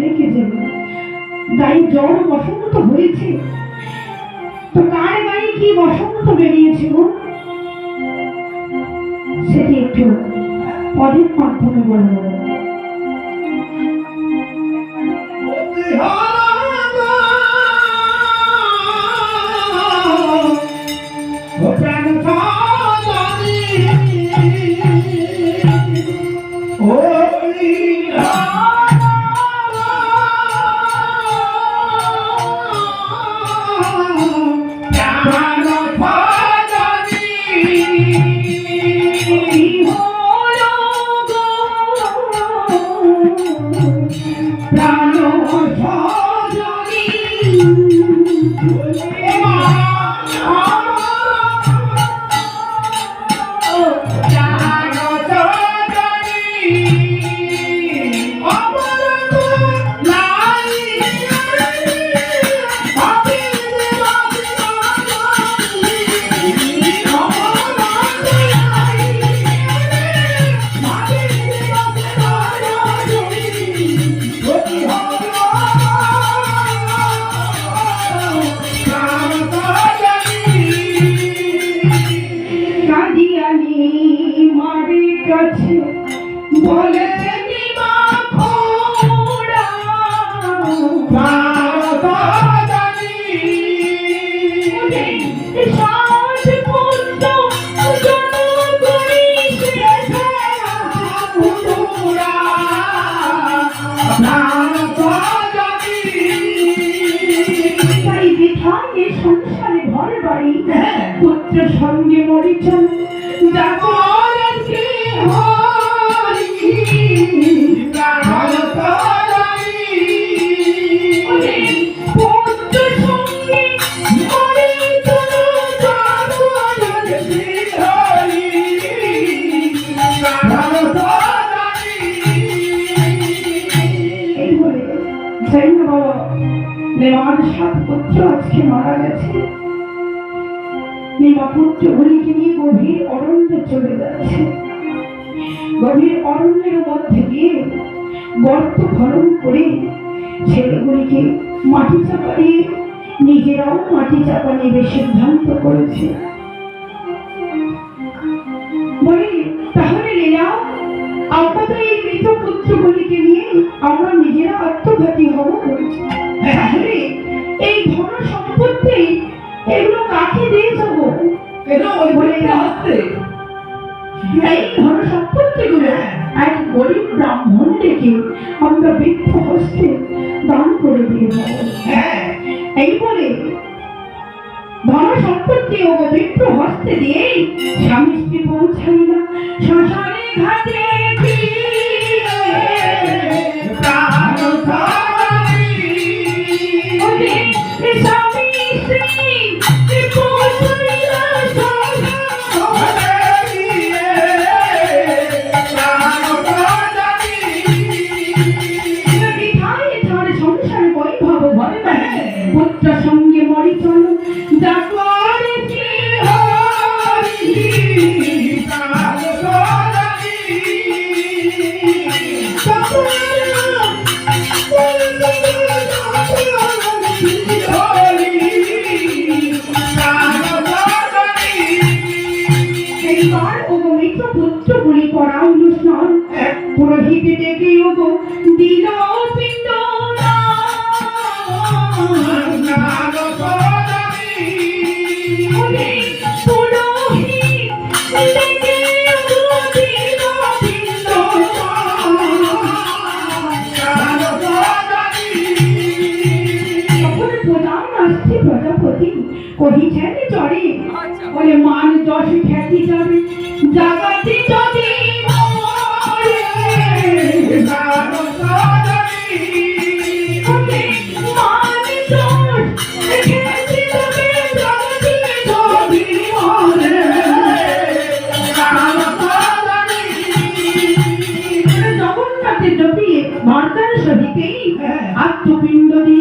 রেখেছে, গায়ে জ্বর বসন্ত হয়েছে, তো কার গায়ে কি বসন্ত বেরিয়েছিল সেটি একটু পদের মাধ্যমে বলবো। সংসারে ঘর বাড়ি পুত্র সঙ্গে মরিচন সাত পুত্র আজকে মারা গেছে। নেওয়া পুত্রগুলিকে নিয়ে গভীর অরণ্যে চলে যাচ্ছে। গভীর অরণ্যের মধ্যে গিয়ে গর্ত খনন করে ছেলেগুলিকে মাটি চাপা দিয়ে নিজেরাও মাটি চাপা নেবে সিদ্ধান্ত করেছে। বলে তাহলে লীলা আপাতত এই মৃত পুত্রগুলিকে নিয়ে আমরা নিজেরা আত্মঘাতী হব। তাহলে এই ধন সম্পত্তি এগুলো কাকে দিয়ে যাবো? এই ধন সম্পত্তি গুলো এক গরিব ব্রাহ্মণ ডেকে আমরা বৃদ্ধ হস্তে দান করে দিয়ে যাবো। এই বলে ধন সম্পত্তি ও বৃদ্ধ হস্তে দিয়ে স্বামী স্ত্রী পৌঁছাইলা শ্মশানে ঘাটে। পুত্র সঙ্গে মরিচন পুত্রগুলি করা অনুষ্ঠান পুরোহিত ডেকে দিল পিণ্ড প্রজাপতি কহিছেন চড়ে বলে মান যশ খ্যাতি যাবে জাগাতে যদি জগন্নাথের জপিয়ে মার্দার সহিতেই আত্মপিণ্ড দিয়ে